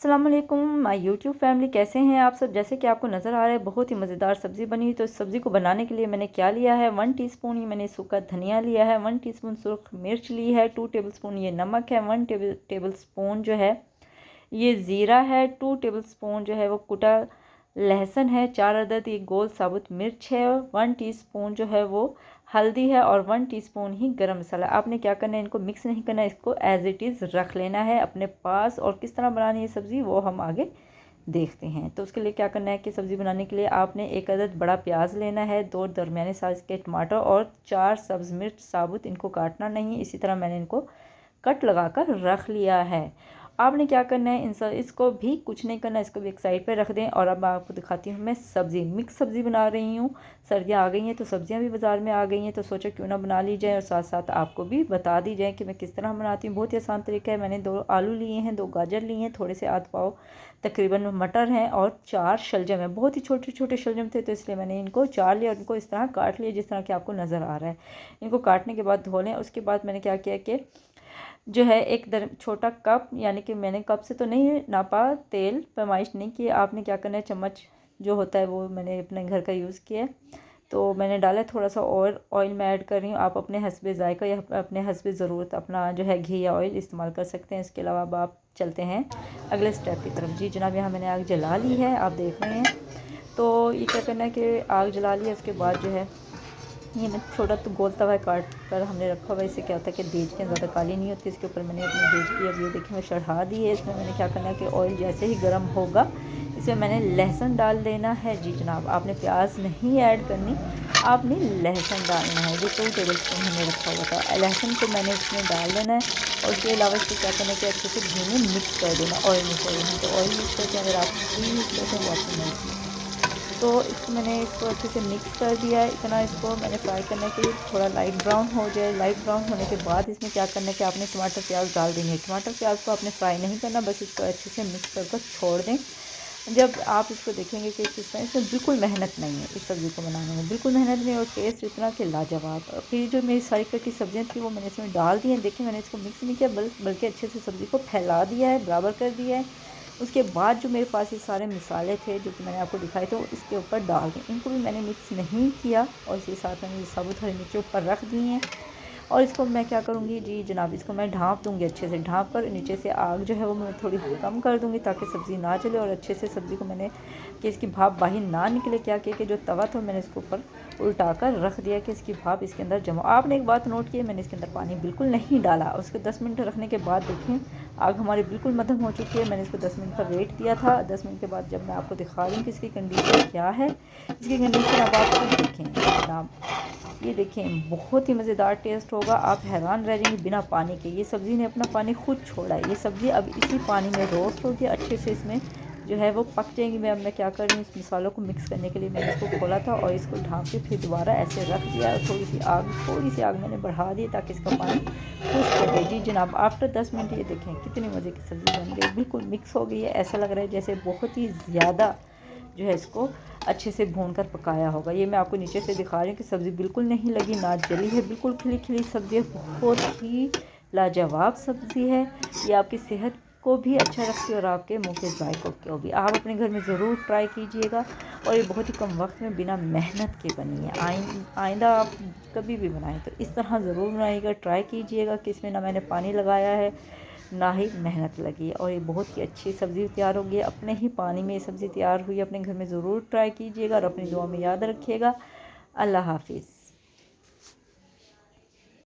अस्सलाम वालेकुम my YouTube family, कैसे हैं आप सब। जैसे कि आपको नज़र आ रहा है बहुत ही मज़ेदार सब्ज़ी बनी हुई। तो इस सब्ज़ी को बनाने के लिए मैंने क्या लिया है, 1 टीस्पून ये मैंने सूखा धनिया लिया है, 1 टीस्पून सुर्ख मिर्च ली है, 2 टेबलस्पून ये नमक है, 1 टेबलस्पून जो है ये ज़ीरा है, 2 टेबलस्पून जो है वो कुटा लहसुन है, 4 अदद ये गोल साबुत मिर्च है, 1 टीस्पून जो है वो हल्दी है और 1 टीस्पून ही गरम मसाला। आपने क्या करना है, इनको मिक्स नहीं करना है, इसको एज़ इट इज़ रख लेना है अपने पास। और किस तरह बनानी है सब्ज़ी वो हम आगे देखते हैं। तो उसके लिए क्या करना है कि सब्ज़ी बनाने के लिए आपने 1 अदद बड़ा प्याज लेना है, 2 दरमियाने साइज़ के टमाटर और 4 सब्ज़ मिर्च साबुत। इनको काटना नहीं, इसी तरह मैंने इनको कट लगा कर रख लिया है। आपने क्या करना है, इसको भी कुछ नहीं करना, इसको भी एक साइड पे रख दें। और अब मैं आपको दिखाती हूँ, मैं सब्ज़ी मिक्स सब्ज़ी बना रही हूँ। सर्दियाँ आ गई हैं तो सब्ज़ियाँ भी बाज़ार में आ गई हैं, तो सोचा क्यों ना बना ली जाए और साथ साथ आपको भी बता दी जाए कि मैं किस तरह बनाती हूँ। बहुत ही आसान तरीका है। मैंने 2 आलू लिए हैं, 2 गाजर लिए हैं, थोड़े से आध पाव तकरीबन मटर हैं और 4 शलजम है। बहुत ही छोटे छोटे शलजम थे तो इसलिए मैंने इनको 4 लिया और इनको इस तरह काट लिया जिस तरह कि आपको नज़र आ रहा है। इनको काटने के बाद धो लें। उसके बाद मैंने क्या किया कि जो है एक छोटा कप, यानी कि मैंने कप से तो नहीं नापा, तेल पैमाइश नहीं की। आपने क्या करना है, चम्मच जो होता है वो मैंने अपने घर का यूज़ किया। तो मैंने डाला थोड़ा सा ऑयल मैं ऐड कर रही हूँ। आप अपने हस्बे ज़ायका या अपने हस्बे ज़रूरत अपना जो है घी या ऑयल इस्तेमाल कर सकते हैं। इसके अलावा अब आप चलते हैं अगले स्टेप की तरफ। जी जनाब, यहाँ मैंने आग जला ली है, आप देख रहे हैं। तो ये क्या करना है कि आग जला ली है, उसके बाद जो है ये मैं छोटा तो गोल तवा काट कर हमने रखा हुआ है। इससे क्या होता है कि देजकें ज़्यादा काली नहीं होती। इसके ऊपर मैंने अपनी देजकी अब ये देखिए मैं चढ़ा दी है। इसमें मैंने क्या करना है कि ऑयल जैसे ही गर्म होगा इसमें मैंने लहसुन डाल देना है। जी जनाब, आपने प्याज नहीं ऐड करनी, आपने लहसुन डालना है। जो 2 टेबलस्पून हमने रखा हुआ था लहसुन को मैंने इसमें डाल देना है। और उसके अलावा इसको क्या करना है कि अच्छे से घी में मिक्स कर देना, ऑयल में सॉरी हम तो ऑयल मिक्स करते हैं, अगर आप घी यूज़ करते हैं वो आपकी मर्ज़ी। तो मैंने इसको अच्छे से मिक्स कर दिया है। इतना इसको मैंने फ्राई करना है कि थोड़ा लाइट ब्राउन हो जाए। लाइट ब्राउन होने के बाद इसमें क्या करना है कि आपने टमाटर प्याज डाल देंगे। टमाटर प्याज को आपने फ्राई नहीं करना, बस इसको अच्छे से मिक्स कर छोड़ दें। जब आप इसको देखेंगे कि इसमें बिल्कुल मेहनत नहीं है, इस सब्ज़ी को बनाने में बिल्कुल मेहनत नहीं और टेस्ट इतना कि लाजवाब। फिर जो मेरी सारी कटी सब्जियाँ थी वो मैंने इसमें डाल दी हैं। देखिए मैंने इसको मिक्स नहीं किया बल्कि अच्छे से सब्ज़ी को फैला दिया है, बराबर कर दिया है। उसके बाद जो मेरे पास ये सारे मसाले थे जो कि मैंने आपको दिखाए थे वो इसके ऊपर डाल दें। इनको भी मैंने मिक्स नहीं किया और इसके साथ मैंने साबुत हरी मिर्ची ऊपर रख दी हैं। और इसको मैं क्या करूँगी, जी जनाब, इसको मैं ढाँप दूँगी अच्छे से। ढाँप कर नीचे से आग जो है वो मैं थोड़ी कम कर दूँगी ताकि सब्ज़ी ना जले और अच्छे से सब्ज़ी को मैंने कि इसकी भाप बाहर ना निकले। क्या किया कि जो तवा था मैंने इसके ऊपर उल्टा कर रख दिया कि इसकी भाप इसके अंदर जमा। आपने एक बात नोट की, मैंने इसके अंदर पानी बिल्कुल नहीं डाला। उसके 10 मिनट रखने के बाद देखें आग हमारी बिल्कुल मध्यम हो चुकी है। मैंने इसको 10 मिनट का वेट दिया था। 10 मिनट के बाद जब मैं आपको दिखा रही हूँ कि इसकी कंडीशन क्या है, इसकी कंडीशन अब आप खुद देखें जनाब। ये देखें बहुत ही मज़ेदार टेस्ट होगा, आप हैरान रह जाएंगे बिना पानी के। ये सब्ज़ी ने अपना पानी खुद छोड़ा है। ये सब्ज़ी अब इसी पानी में रोस्ट होगी, अच्छे से इसमें जो है वो पक जाएंगी। मैं क्या कर रही हूँ, इस मसालों को मिक्स करने के लिए मैंने इसको खोला था और इसको ढाँप के फिर दोबारा ऐसे रख दिया और थोड़ी सी आग मैंने बढ़ा दी ताकि इसका पानी खुश्क हो गए। जी जनाब, आफ्टर 10 मिनट ये देखें कितनी मज़े की सब्ज़ी बन गई, बिल्कुल मिक्स हो गई है। ऐसा लग रहा है जैसे बहुत ही ज़्यादा जो है इसको अच्छे से भून कर पकाया होगा। ये मैं आपको नीचे से दिखा रही हूँ कि सब्ज़ी बिल्कुल नहीं लगी, ना जली है, बिल्कुल खिली खिली सब्ज़ी है। बहुत ही लाजवाब सब्ज़ी है। ये आपकी सेहत को भी अच्छा रखती है और आपके मुंह के जायकों को भी। आप अपने घर में ज़रूर ट्राई कीजिएगा और ये बहुत ही कम वक्त में बिना मेहनत के बनी है। आइंदा आप कभी भी बनाएं तो इस तरह ज़रूर बनाइएगा, ट्राई कीजिएगा कि इसमें ना मैंने पानी लगाया है ना ही मेहनत लगी और ये बहुत ही अच्छी सब्ज़ी तैयार होगी। अपने ही पानी में ये सब्ज़ी तैयार हुई, अपने घर में ज़रूर ट्राई कीजिएगा और अपनी दुआ में याद रखिएगा। अल्लाह हाफिज़।